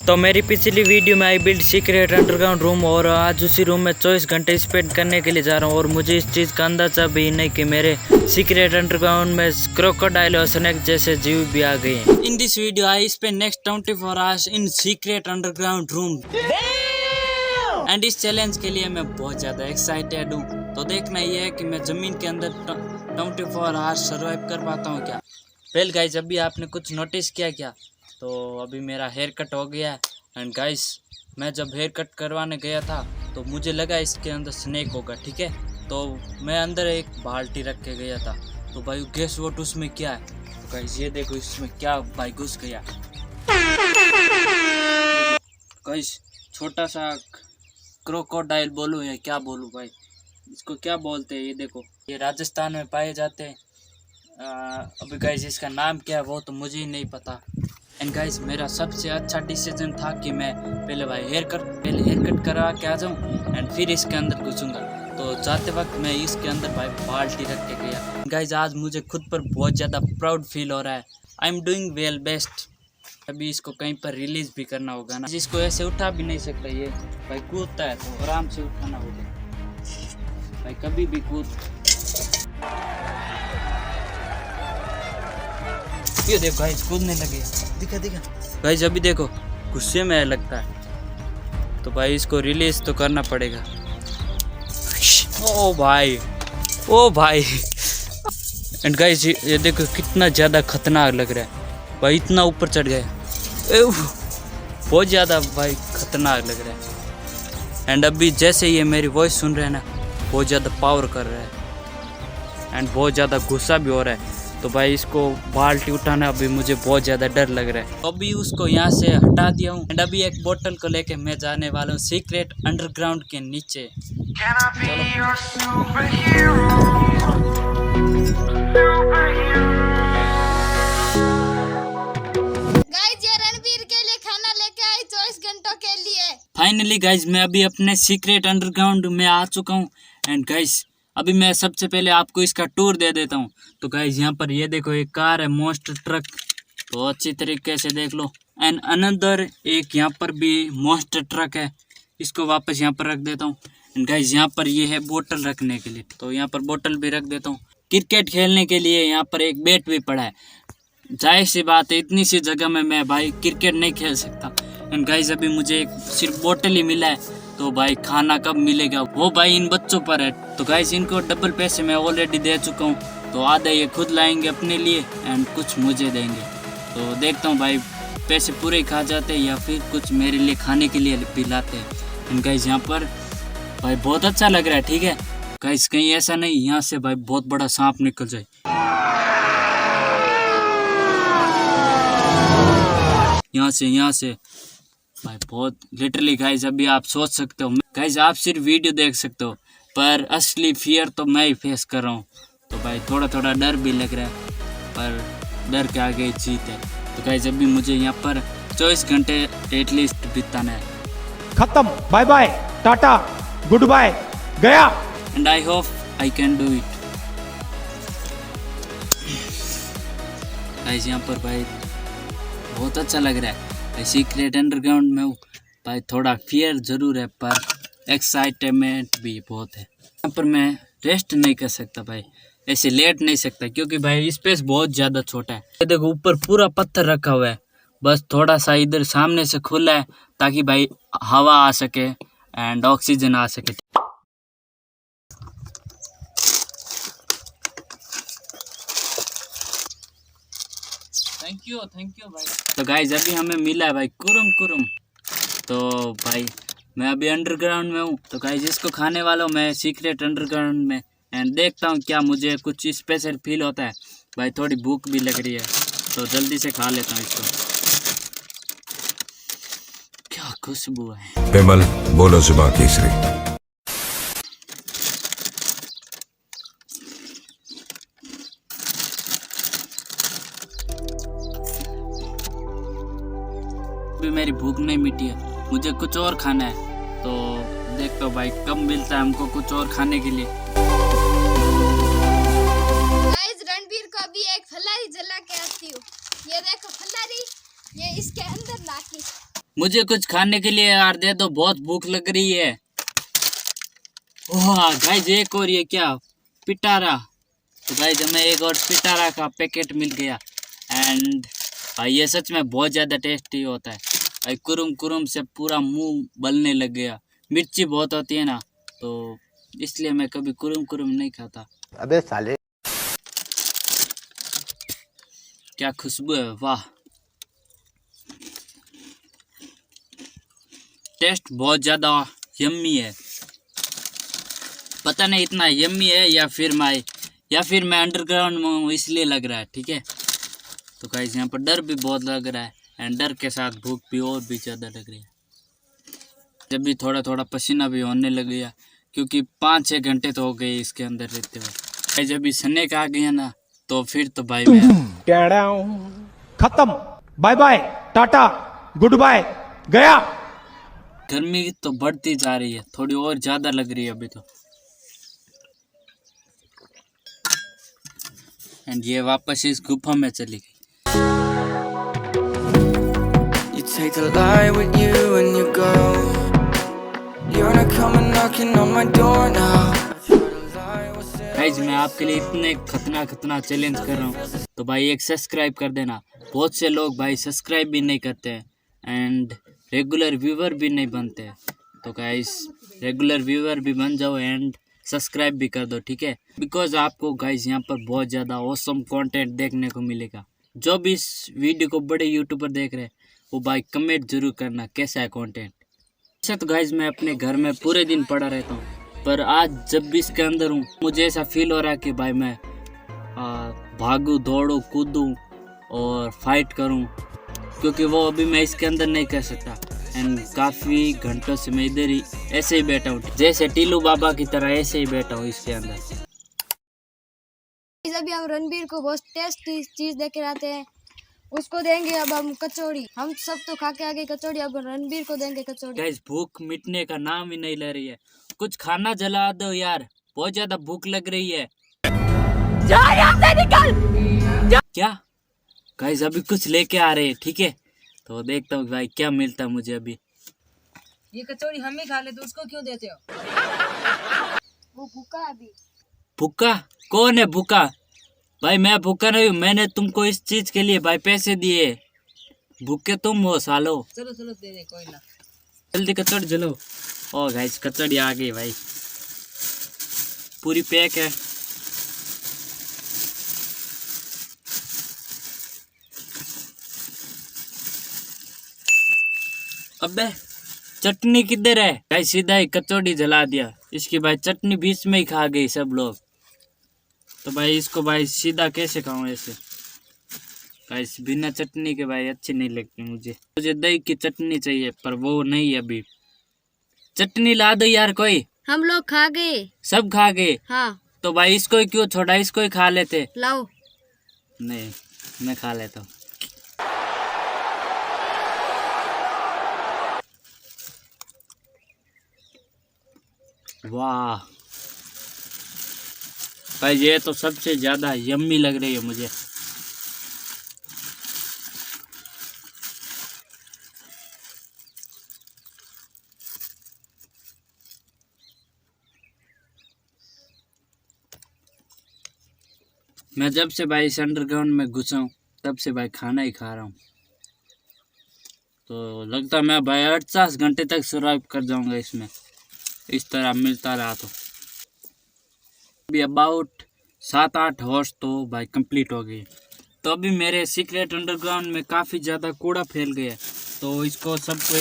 तो मेरी पिछली वीडियो में I build secret underground room और आज उसी रूम में 24 घंटे स्पेंड करने के लिए जा रहा हूँ और मुझे इस चीज़ का अंदाजा भी नहीं कि मेरे सीक्रेट अंडरग्राउंड में क्रोकोडाइल और स्नेक जैसे जीव भी आ गए हैं। In this video I spend next 24 hours in secret underground room and इस चैलेंज के लिए मैं बहुत ज़्यादा एक्साइटेड हूँ। तो देखना ये है कि मैं ज़मीन के अंदर 24 आवर्स सर्वाइव कर पाता हूँ क्या। वेल गाइज, अभी आपने कुछ नोटिस किया क्या? तो अभी मेरा हेयर कट हो गया है एंड गाइस मैं जब हेयर कट करवाने गया था तो मुझे लगा इसके अंदर स्नेक होगा, ठीक है। तो मैं अंदर एक बाल्टी रख के गया था, तो भाई गेस वोट उसमें क्या है। तो गाइस ये देखो इसमें क्या भाई घुस गया। गाइस छोटा सा क्रोकोडाइल बोलूँ या क्या बोलूँ भाई, इसको क्या बोलते हैं ये देखो, ये राजस्थान में पाए जाते हैं। अभी गाइस इसका नाम क्या है वो तो मुझे ही नहीं पता। एंड गाइस मेरा सबसे अच्छा डिसीजन था कि मैं पहले हेयर कट करवा के आ जाऊँ एंड फिर इसके अंदर घुसूँगा। तो जाते वक्त मैं इसके अंदर भाई बाल्टी रख के गया। गाइस आज मुझे खुद पर बहुत ज़्यादा प्राउड फील हो रहा है। I am doing well best. अभी इसको कहीं पर रिलीज़ भी करना होगा ना, इसको ऐसे उठा भी नहीं सकता, ये भाई कूदता है तो आराम से उठाना होगा भाई, कभी भी कूद। ये देखो गाइस कूदने लगे, दिखा गाइस, अभी देखो गुस्से में लगता है तो भाई इसको रिलीज तो करना पड़ेगा। ओ भाई एंड गाइस ये देखो कितना ज़्यादा खतरनाक लग रहा है भाई, इतना ऊपर चढ़ गया, बहुत ज़्यादा भाई खतरनाक लग रहा है। एंड अभी जैसे ये मेरी वॉइस सुन रहे हैं ना, बहुत ज़्यादा पावर कर रहा है एंड बहुत ज़्यादा गुस्सा भी हो रहा है। तो भाई इसको बाल्टी उठाना अभी मुझे बहुत ज़्यादा डर लग रहा है। अभी उसको यहाँ से हटा दिया हूँ एंड अभी एक बोतल को लेके मैं जाने वाला हूँ सीक्रेट अंडरग्राउंड के नीचे। गाइस ये रणवीर के लिए खाना लेके आई 24 घंटों के लिए। फाइनली गाइज मैं अभी अपने सीक्रेट अंडरग्राउंड में आ चुका हूँ एंड गाइज अभी मैं सबसे पहले आपको इसका टूर दे देता हूँ। तो गाइज यहाँ पर ये देखो एक कार है मॉन्स्टर ट्रक, तो अच्छी तरीके से देख लो। एंड अनदर एक यहाँ पर भी मॉन्स्टर ट्रक है, इसको वापस यहाँ पर रख देता हूँ। एंड गाइज यहाँ पर ये है बोतल रखने के लिए, तो यहाँ पर बोतल भी रख देता हूँ। क्रिकेट खेलने के लिए यहाँ पर एक बैट भी पड़ा है। जाहिर सी बात है इतनी सी जगह में मैं भाई क्रिकेट नहीं खेल सकता। एंड गाइज अभी मुझे एक सिर्फ बोतल ही मिला है, तो भाई खाना कब मिलेगा वो भाई इन बच्चों पर है। तो गाइस इनको डबल पैसे मैं ऑलरेडी दे चुका हूँ, तो आधा ये खुद लाएंगे अपने लिए एंड कुछ मुझे देंगे। तो देखता हूँ भाई पैसे पूरे खा जाते हैं या फिर कुछ मेरे लिए खाने के लिए भी लाते हैं। एंड गाइस यहाँ पर भाई बहुत अच्छा लग रहा है, ठीक है गाइस, कहीं ऐसा नहीं यहाँ से भाई बहुत बड़ा सांप निकल जाए। यहाँ से भाई बहुत लिटरली गाइज अभी आप सोच सकते हो गाइज, आप सिर्फ वीडियो देख सकते हो पर असली फियर तो मैं ही फेस कर रहा हूँ। तो भाई थोड़ा डर भी लग रहा है पर डर के आगे जीत है। तो गाइज अभी मुझे यहाँ पर 24 घंटे एटलीस्ट बिताना है। खत्म, bye bye, tata, good bye, गया। And I hope I can do it. Guys यहाँ पर भाई बहुत अच्छा लग रहा है। सीक्रेट अंडरग्राउंड में भाई थोड़ा फियर ज़रूर है पर एक्साइटमेंट भी बहुत है। यहाँ पर मैं रेस्ट नहीं कर सकता भाई, ऐसे लेट नहीं सकता क्योंकि भाई स्पेस बहुत ज़्यादा छोटा है। ये देखो ऊपर पूरा पत्थर रखा हुआ है, बस थोड़ा सा इधर सामने से खुला है ताकि भाई हवा आ सके एंड ऑक्सीजन आ सके। थैंक यू भाई। तो गाइज अभी हमें मिला है भाई कुरुम। तो भाई मैं अभी अंडरग्राउंड में हूँ, तो गाइज इसको खाने वाला हूँ मैं सीक्रेट अंडरग्राउंड में एंड देखता हूँ क्या मुझे कुछ स्पेशल फील होता है। भाई थोड़ी भूख भी लग रही है तो जल्दी से खा लेता हूँ इसको। क्या खुशबू है। विमल बोलो जुबान तीसरी। भी मेरी भूख नहीं मिटी है, मुझे कुछ और खाना है। तो देखता हूँ भाई कब मिलता है हमको कुछ और खाने के लिए। गाइस रणवीर को अभी एक फलारी जला के आती हूँ। ये देखो फलारी, ये इसके अंदर लाके मुझे कुछ खाने के लिए यार दे दो, बहुत भूख लग रही है। ओह गाइस, एक और ये क्या पिटारा। तो गाइस हमें एक और पिटारा का पैकेट मिल गया। एंड भाई ये सच में बहुत ज़्यादा टेस्टी होता है भाई। कुरुम कुरुम से पूरा मुंह बलने लग गया। मिर्ची बहुत होती है ना, तो इसलिए मैं कभी कुरुम कुरुम नहीं खाता। अबे साले, क्या खुशबू है, वाह। टेस्ट बहुत ज़्यादा यम्मी है। पता नहीं इतना यम्मी है या फिर मैं अंडरग्राउंड में हूँ इसलिए लग रहा है, ठीक है। तो गाइस यहाँ पर डर भी बहुत लग रहा है एंड डर के साथ भूख भी और भी ज़्यादा लग रही है। जब भी थोड़ा थोड़ा पसीना भी होने लग गया, क्योंकि 5-6 घंटे तो हो गए इसके अंदर रहते हुए। जब भी स्नैक आ गया ना, तो फिर तो भाई मैं खत्म, bye bye, tata, good bye, गया। गर्मी तो बढ़ती जा रही है, थोड़ी और ज़्यादा लग रही है अभी तो। एंड ये वापस इस गुफा में चली गई। You take the light with you and you go. You're not coming knocking on my door now. Guys मैं आपके लिए इतने खतरनाक चैलेंज कर रहा हूँ, तो भाई एक सब्सक्राइब कर देना। बहुत से लोग भाई सब्सक्राइब भी नहीं करते हैं एंड रेगुलर व्यूअर भी नहीं बनते हैं। तो गाइस रेगुलर व्यूअर भी बन जाओ एंड सब्सक्राइब भी कर दो, ठीक है। बिकॉज आपको गाइस यहाँ पर बहुत ज़्यादा ऑसम कंटेंट देखने को मिलेगा। जो भी इस वीडियो को बड़े यूट्यूबर देख रहे हैं वो भाई कमेंट जरूर करना कैसा है कंटेंट। ऐसे तो गाइस मैं अपने घर में पूरे दिन पड़ा रहता हूँ, पर आज जब भी इसके अंदर हूँ मुझे ऐसा फील हो रहा है कि भाई मैं भागूँ, दौड़ूँ, कूदूँ और फाइट करूँ, क्योंकि वो अभी मैं इसके अंदर नहीं कर सकता। एंड काफ़ी घंटों से मैं इधर ही ऐसे ही बैठा हूँ, जैसे टीलू बाबा की तरह ऐसे ही बैठा हूँ इसके अंदर। अभी हम रणबीर को बहुत टेस्टी चीज दे के आते हैं, उसको देंगे अब हम कचौड़ी। हम सब तो खा के आ गए कचौड़ी, अब रणबीर को देंगे कचौड़ी। गाइस भूख मिटने का नाम ही नहीं ले रही है। कुछ खाना जला दो यार, बहुत ज्यादा भूख लग रही है। जा यहाँ से निकल। क्या गाइस अभी कुछ लेके आ रहे हैं, ठीक है। तो देखता हूँ भाई क्या मिलता है मुझे अभी। ये कचौड़ी हम ही खा लेते, उसको क्यों देते हो? वो भूखा है अभी। भूखा? कौन है भूखा? भाई मैं भूखा नहीं हूँ, मैंने तुमको इस चीज के लिए भाई पैसे दिए। भूखे तुम हो सालो। चलो चलो दे दे, कोई ना। जल्दी कचौड़ी जलो। ओ गाइस कचौड़ी आ गई भाई, पूरी पैक है। अबे चटनी किधर है? भाई सीधा ही कचौड़ी जला दिया इसकी, भाई चटनी बीच में ही खा गई सब लोग। तो भाई इसको भाई सीधा कैसे खाऊं ऐसे? भाई बिना चटनी के भाई अच्छी नहीं लगती मुझे दही की चटनी चाहिए, पर वो नहीं है अभी। चटनी ला दो यार कोई। हम लोग खा गए, सब खा गए? हाँ। तो भाई इसको ही क्यों छोड़ा, इसको ही खा लेते। लाओ। नहीं मैं खा लेता हूँ। वाह भाई ये तो सबसे ज्यादा यम्मी लग रही है मुझे। मैं जब से भाई इस अंडरग्राउंड में घुसा हूँ तब से भाई खाना ही खा रहा हूँ, तो लगता है मैं भाई 50 घंटे तक सर्वाइव कर जाऊंगा इसमें, इस तरह मिलता रहा तो। अभी अबाउट 7-8 हॉर्स तो भाई कंप्लीट हो गई। तो अभी मेरे सीक्रेट अंडरग्राउंड में काफ़ी ज़्यादा कूड़ा फैल गया है, तो इसको सबको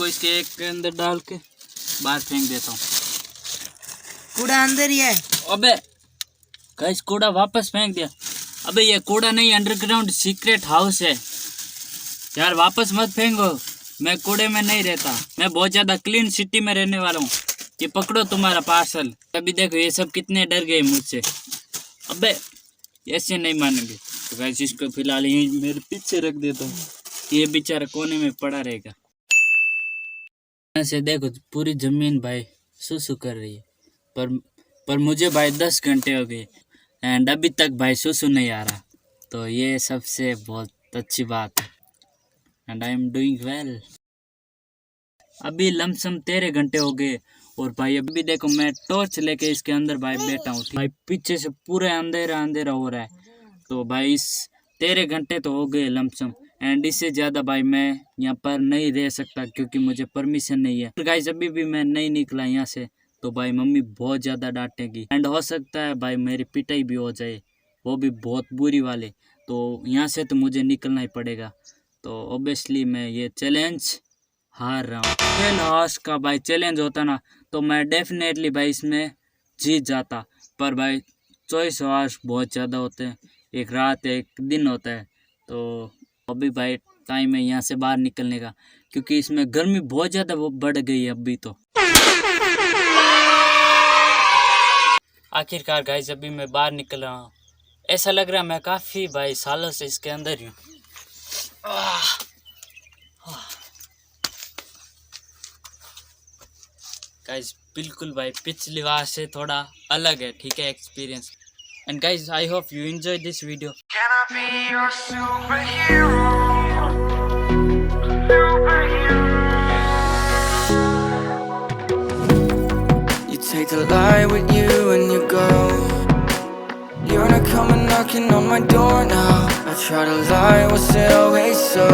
इसके एक के अंदर डाल के बाहर फेंक देता हूँ। कूड़ा अंदर ही है। अबे गाइस कूड़ा वापस फेंक दिया। अबे ये कूड़ा नहीं, अंडरग्राउंड सीक्रेट हाउस है यार, वापस मत फेंको। मैं कूड़े में नहीं रहता, मैं बहुत ज़्यादा क्लीन सिटी में रहने वाला हूँ। ये पकड़ो तुम्हारा पार्सल। अभी देखो ये सब कितने डर गए मुझसे। अबे ऐसे नहीं मानेंगे। तो गाइस इसको फिलहाल यहीं मेरे पीछे रख देता हूँ, ये बेचारा कोने में पड़ा रहेगा। ऐसे देखो पूरी जमीन भाई सुसु कर रही है, पर मुझे भाई 10 घंटे हो गए एंड अभी तक भाई सुसु नहीं आ रहा, तो ये सबसे बहुत अच्छी बात है। And I am doing well. अभी लमसम 13 घंटे हो गए और भाई अभी देखो मैं टॉर्च लेके इसके अंदर भाई बैठा हूँ। भाई पीछे से पूरा अंधेरा अंधेरा हो रहा है। तो भाई इस 13 घंटे तो हो गए लमसम एंड इससे ज़्यादा भाई मैं यहाँ पर नहीं रह सकता क्योंकि मुझे परमिशन नहीं है। तो गाइस अभी भी मैं नहीं निकला यहाँ से तो भाई मम्मी बहुत ज़्यादा डांटेगी एंड हो सकता है भाई मेरी पिटाई भी हो जाए, वो भी बहुत बुरी वाले। तो यहाँ से तो मुझे निकलना ही पड़ेगा। तो ऑब्वियसली मैं ये चैलेंज हार रहा हूँ। 12 आवर्स का भाई चैलेंज होता ना तो मैं डेफिनेटली भाई इसमें जीत जाता, पर भाई 24 आवर्स बहुत ज़्यादा होते हैं, एक रात एक दिन होता है। तो अभी भाई टाइम है यहाँ से बाहर निकलने का क्योंकि इसमें गर्मी बहुत ज़्यादा वो बढ़ गई है अभी तो। आखिरकार गाइस अभी मैं बाहर निकल रहा हूँ। ऐसा लग रहा है मैं काफ़ी भाई सालों से इसके अंदर ही हूँ। गाइस बिल्कुल भाई पिछली बार से थोड़ा अलग है, ठीक है experience. And guys I hope you enjoy this video. Can I be your superhero? You take the light with you and you go. You're not coming knocking on my door now. I try to lie, was it always so?